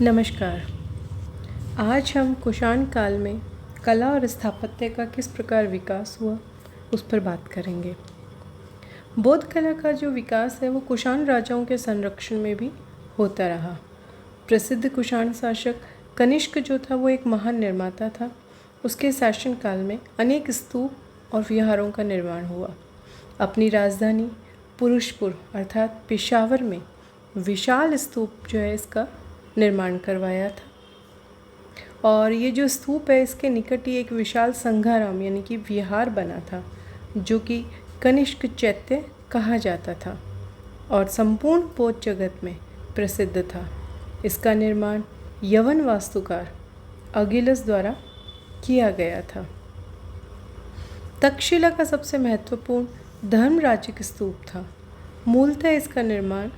नमस्कार। आज हम कुषाण काल में कला और स्थापत्य का किस प्रकार विकास हुआ उस पर बात करेंगे। बौद्ध कला का जो विकास है वो कुषाण राजाओं के संरक्षण में भी होता रहा। प्रसिद्ध कुषाण शासक कनिष्क जो था वो एक महान निर्माता था। उसके शासन काल में अनेक स्तूप और विहारों का निर्माण हुआ। अपनी राजधानी पुरुषपुर अर्थात पेशावर में विशाल स्तूप जो है इसका निर्माण करवाया था। और ये जो स्तूप है इसके निकट ही एक विशाल संघाराम यानी कि विहार बना था जो कि कनिष्क चैत्य कहा जाता था और संपूर्ण बौद्ध जगत में प्रसिद्ध था। इसका निर्माण यवन वास्तुकार अगिलस द्वारा किया गया था। तक्षशिला का सबसे महत्वपूर्ण धर्मराजिक स्तूप था। मूलतः इसका निर्माण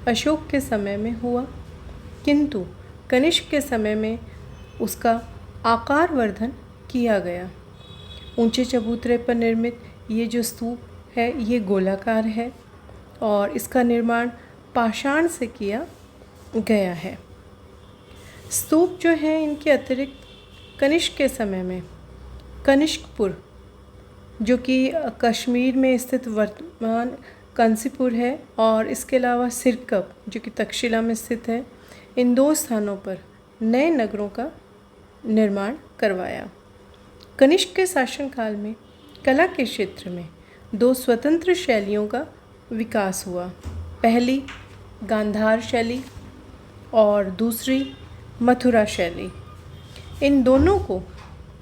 अशोक के समय में हुआ, किंतु कनिष्क के समय में उसका आकार वर्धन किया गया। ऊंचे चबूतरे पर निर्मित ये जो स्तूप है ये गोलाकार है और इसका निर्माण पाषाण से किया गया है। स्तूप जो है इनके अतिरिक्त कनिष्क के समय में कनिष्कपुर जो कि कश्मीर में स्थित वर्तमान कांसीपुर है और इसके अलावा सिरकप जो कि तक्षशिला में स्थित है, इन दो स्थानों पर नए नगरों का निर्माण करवाया। कनिष्क के शासनकाल में कला के क्षेत्र में दो स्वतंत्र शैलियों का विकास हुआ। पहली गांधार शैली और दूसरी मथुरा शैली। इन दोनों को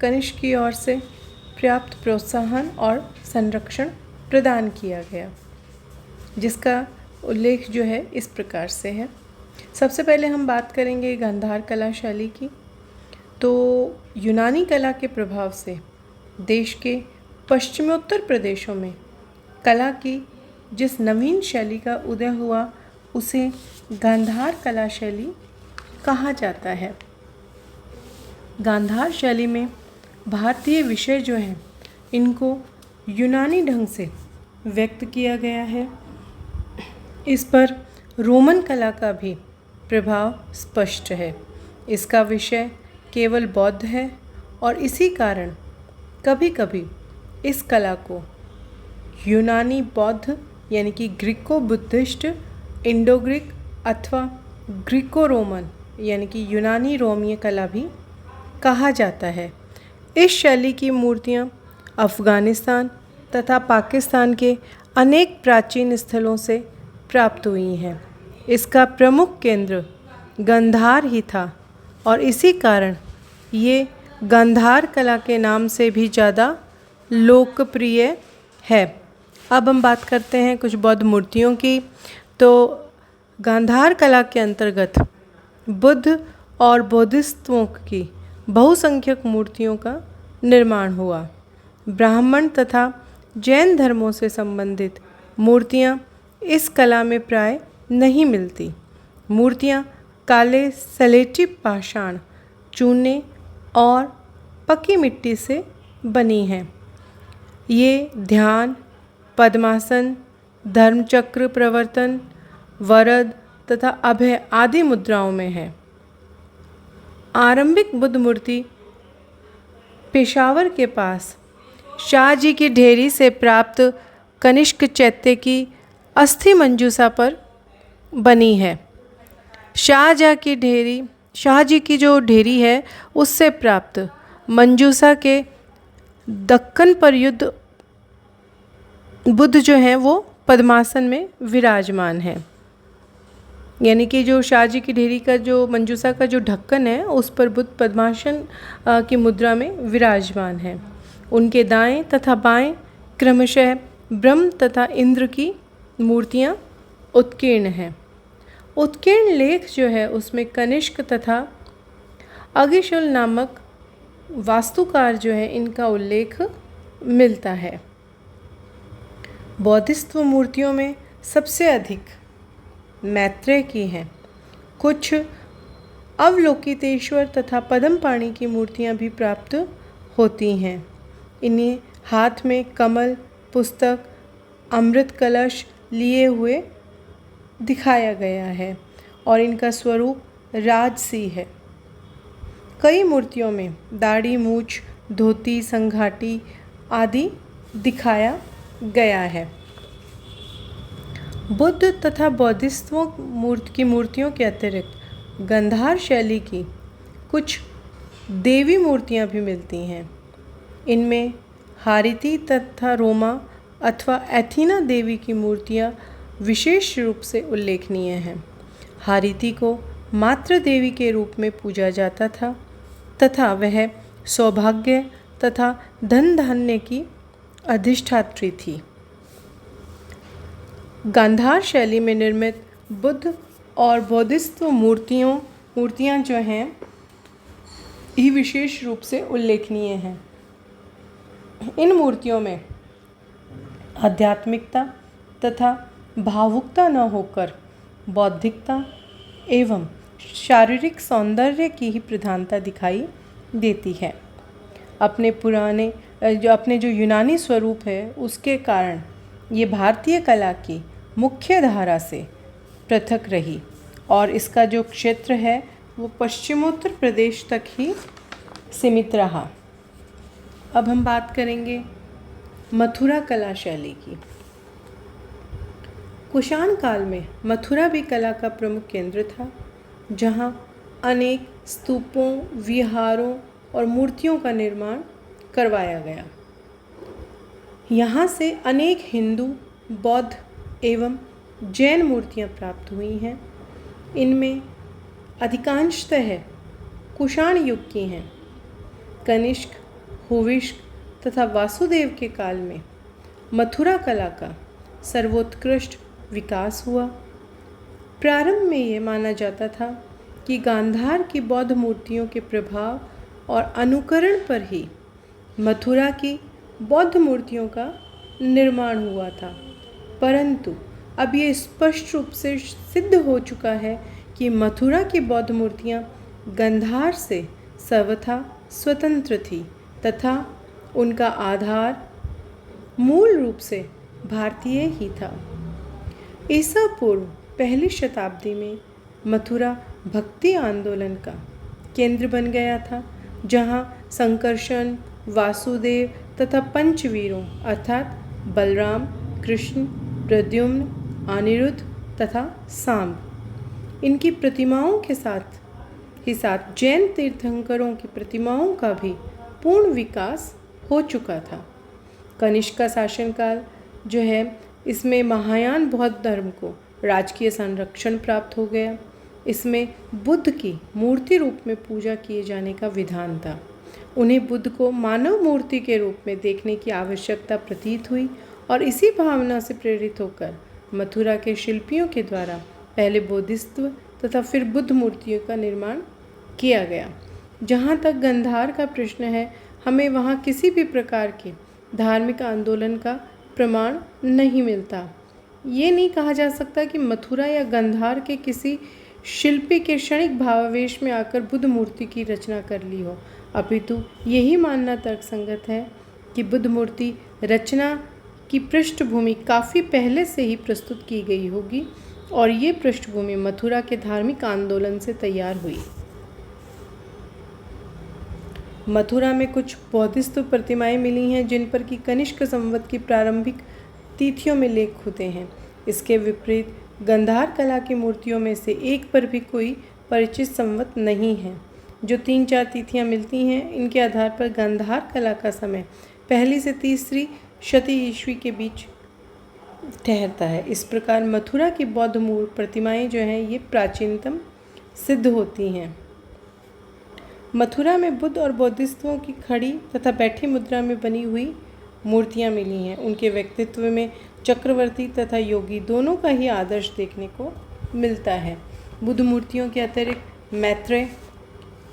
कनिष्क की ओर से पर्याप्त प्रोत्साहन और संरक्षण प्रदान किया गया, जिसका उल्लेख जो है इस प्रकार से है। सबसे पहले हम बात करेंगे गांधार कला शैली की। तो यूनानी कला के प्रभाव से देश के पश्चिमोत्तर प्रदेशों में कला की जिस नवीन शैली का उदय हुआ उसे गांधार कला शैली कहा जाता है। गांधार शैली में भारतीय विषय जो हैं इनको यूनानी ढंग से व्यक्त किया गया है। इस पर रोमन कला का भी प्रभाव स्पष्ट है। इसका विषय केवल बौद्ध है और इसी कारण कभी कभी इस कला को यूनानी बौद्ध यानी कि ग्रीको बुद्धिस्ट, इंडो ग्रीक अथवा ग्रीको रोमन यानी कि यूनानी रोमीय कला भी कहा जाता है। इस शैली की मूर्तियाँ अफ़गानिस्तान तथा पाकिस्तान के अनेक प्राचीन स्थलों से प्राप्त हुई हैं। इसका प्रमुख केंद्र गांधार ही था और इसी कारण ये गांधार कला के नाम से भी ज़्यादा लोकप्रिय है। अब हम बात करते हैं कुछ बौद्ध मूर्तियों की। तो गांधार कला के अंतर्गत बुद्ध और बोधिसत्वों की बहुसंख्यक मूर्तियों का निर्माण हुआ। ब्राह्मण तथा जैन धर्मों से संबंधित मूर्तियाँ इस कला में प्राय नहीं मिलती। मूर्तियाँ काले सलेटी पाषाण, चूने और पकी मिट्टी से बनी हैं। ये ध्यान, पद्मासन, धर्मचक्र प्रवर्तन, वरद तथा अभय आदि मुद्राओं में है। आरंभिक बुद्ध मूर्ति पेशावर के पास शाहजी की ढेरी से प्राप्त कनिष्क चैत्य की अस्थि मंजूषा पर बनी है। शाहजी की जो ढेरी है उससे प्राप्त मंजूषा के दक्कन पर युद्ध बुद्ध जो हैं वो पद्मासन में विराजमान है। यानी कि जो शाहजी की ढेरी का जो मंजूषा का जो ढक्कन है उस पर बुद्ध पद्मासन की मुद्रा में विराजमान है। उनके दाएं तथा बाएं क्रमशः ब्रह्म तथा इंद्र की मूर्तियाँ उत्कीर्ण हैं। उत्कीर्ण लेख जो है उसमें कनिष्क तथा अगिशुल नामक वास्तुकार जो है इनका उल्लेख मिलता है। बौद्धिस्त्व मूर्तियों में सबसे अधिक मैत्रेय की हैं। कुछ अवलोकितेश्वर तथा पद्मपाणि की मूर्तियाँ भी प्राप्त होती हैं। इन्हें हाथ में कमल, पुस्तक, अमृत कलश लिए हुए दिखाया गया है और इनका स्वरूप राजसी है। कई मूर्तियों में दाढ़ी, मूछ, धोती, संघाटी आदि दिखाया गया है। बुद्ध तथा बौद्धिस्टों की मूर्तियों के अतिरिक्त गंधार शैली की कुछ देवी मूर्तियाँ भी मिलती हैं। इनमें हारिती तथा रोमा अथवा एथीना देवी की मूर्तियाँ विशेष रूप से उल्लेखनीय हैं। हारिती को मातृ देवी के रूप में पूजा जाता था तथा वह सौभाग्य तथा धन धान्य की अधिष्ठात्री थी। गांधार शैली में निर्मित बुद्ध और बौद्धिस्ट मूर्तियाँ जो हैं ये विशेष रूप से उल्लेखनीय हैं। इन मूर्तियों में आध्यात्मिकता तथा भावुकता न होकर बौद्धिकता एवं शारीरिक सौंदर्य की ही प्रधानता दिखाई देती है। अपने जो यूनानी स्वरूप है उसके कारण ये भारतीय कला की मुख्य धारा से पृथक रही और इसका जो क्षेत्र है वो पश्चिमोत्तर प्रदेश तक ही सीमित रहा। अब हम बात करेंगे मथुरा कला शैली की। कुषाण काल में मथुरा भी कला का प्रमुख केंद्र था, जहाँ अनेक स्तूपों, विहारों और मूर्तियों का निर्माण करवाया गया। यहाँ से अनेक हिंदू, बौद्ध एवं जैन मूर्तियाँ प्राप्त हुई हैं। इनमें अधिकांशतः कुषाण युग की हैं। कनिष्क, हुविष्क तथा वासुदेव के काल में मथुरा कला का सर्वोत्कृष्ट विकास हुआ। प्रारंभ में ये माना जाता था कि गांधार की बौद्ध मूर्तियों के प्रभाव और अनुकरण पर ही मथुरा की बौद्ध मूर्तियों का निर्माण हुआ था, परंतु अब ये स्पष्ट रूप से सिद्ध हो चुका है कि मथुरा की बौद्ध मूर्तियाँ गांधार से सर्वथा स्वतंत्र थी तथा उनका आधार मूल रूप से भारतीय ही था। ईसा पूर्व पहली शताब्दी में मथुरा भक्ति आंदोलन का केंद्र बन गया था, जहाँ संकर्षण, वासुदेव तथा पंचवीरों अर्थात बलराम, कृष्ण, प्रद्युम्न, अनिरुद्ध तथा सांब इनकी प्रतिमाओं के साथ ही साथ जैन तीर्थंकरों की प्रतिमाओं का भी पूर्ण विकास हो चुका था। कनिष्क का शासनकाल जो है इसमें महायान बौद्ध धर्म को राजकीय संरक्षण प्राप्त हो गया। इसमें बुद्ध की मूर्ति रूप में पूजा किए जाने का विधान था। उन्हें बुद्ध को मानव मूर्ति के रूप में देखने की आवश्यकता प्रतीत हुई और इसी भावना से प्रेरित होकर मथुरा के शिल्पियों के द्वारा पहले बोधिसत्व तथा फिर बुद्ध मूर्तियों का निर्माण किया गया। जहाँ तक गांधार का प्रश्न है, हमें वहाँ किसी भी प्रकार के धार्मिक आंदोलन का प्रमाण नहीं मिलता। ये नहीं कहा जा सकता कि मथुरा या गांधार के किसी शिल्पी के क्षणिक भावावेश में आकर बुद्ध मूर्ति की रचना कर ली हो, अपितु यही मानना तर्कसंगत है कि बुद्ध मूर्ति रचना की पृष्ठभूमि काफ़ी पहले से ही प्रस्तुत की गई होगी और ये पृष्ठभूमि मथुरा के धार्मिक आंदोलन से तैयार हुई। मथुरा में कुछ बौद्धिस्त प्रतिमाएं मिली हैं जिन पर कि कनिष्क संवत की प्रारंभिक तिथियों में लेख होते हैं। इसके विपरीत गांधार कला की मूर्तियों में से एक पर भी कोई परिचित संवत नहीं है। जो 3-4 तिथियां मिलती हैं, इनके आधार पर गांधार कला का समय पहली से तीसरी शती ईस्वी के बीच ठहरता है। इस प्रकार मथुरा की बौद्ध प्रतिमाएं जो हैं ये प्राचीनतम सिद्ध होती हैं। मथुरा में बुद्ध और बौद्धिस्तों की खड़ी तथा बैठी मुद्रा में बनी हुई मूर्तियां मिली हैं। उनके व्यक्तित्व में चक्रवर्ती तथा योगी दोनों का ही आदर्श देखने को मिलता है। बुद्ध मूर्तियों के अतिरिक्त मैत्रेय,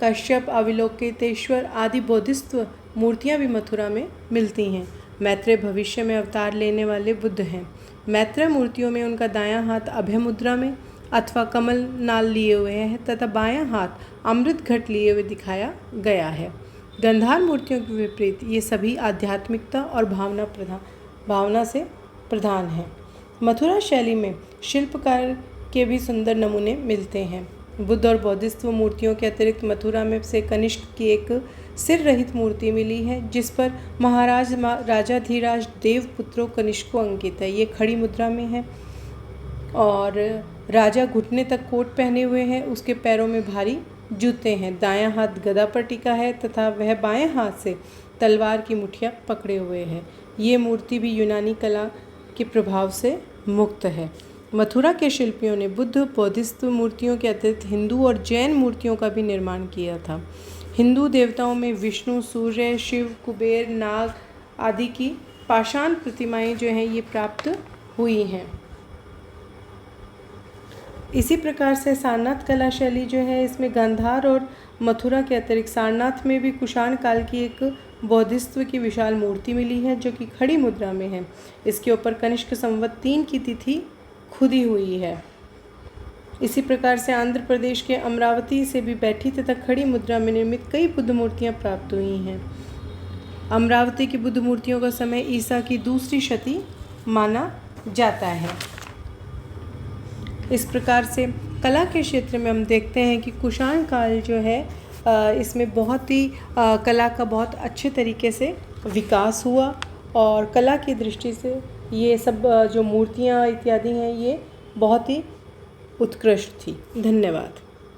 कश्यप, अवलोकितेश्वर आदि बौद्धिस्त मूर्तियां भी मथुरा में मिलती हैं। मैत्रेय भविष्य में अवतार लेने वाले बुद्ध हैं। मैत्रेय मूर्तियों में उनका दायां हाथ अभय मुद्रा में अथवा कमल नाल लिए हुए है तथा बायां हाथ अमृत घट लिए हुए दिखाया गया है। गांधार मूर्तियों के विपरीत ये सभी आध्यात्मिकता और भावना से प्रधान हैं। मथुरा शैली में शिल्पकार के भी सुंदर नमूने मिलते हैं। बुद्ध और बौद्धिस्त्व मूर्तियों के अतिरिक्त मथुरा में से कनिष्क की एक सिर रहित मूर्ति मिली है जिस पर महाराज राजाधिराज देवपुत्रो कनिष्को अंकित है। ये खड़ी मुद्रा में है और राजा घुटने तक कोट पहने हुए हैं, उसके पैरों में भारी जूते हैं, दायां हाथ गदा पर टिका है तथा वह बाएं हाथ से तलवार की मुठिया पकड़े हुए है। ये मूर्ति भी यूनानी कला के प्रभाव से मुक्त है। मथुरा के शिल्पियों ने बुद्ध बौद्धिस्त्व मूर्तियों के अतिरिक्त हिंदू और जैन मूर्तियों का भी निर्माण किया था। हिंदू देवताओं में विष्णु, सूर्य, शिव, कुबेर, नाग आदि की पाषाण प्रतिमाएं जो हैं ये प्राप्त हुई हैं। इसी प्रकार से सारनाथ कला शैली जो है इसमें गांधार और मथुरा के अतिरिक्त सारनाथ में भी कुषाण काल की एक बौद्धिस्त्व की विशाल मूर्ति मिली है जो कि खड़ी मुद्रा में है। इसके ऊपर कनिष्क संवत 3 की तिथि खुदी हुई है। इसी प्रकार से आंध्र प्रदेश के अमरावती से भी बैठी तथा खड़ी मुद्रा में निर्मित कई बुद्ध मूर्तियां प्राप्त हुई हैं। अमरावती की बुद्ध मूर्तियों का समय ईसा की 2री शती माना जाता है। इस प्रकार से कला के क्षेत्र में हम देखते हैं कि कुषाण काल जो है इसमें बहुत ही कला का बहुत अच्छे तरीके से विकास हुआ और कला की दृष्टि से ये सब जो मूर्तियाँ इत्यादि हैं ये बहुत ही उत्कृष्ट थी। धन्यवाद।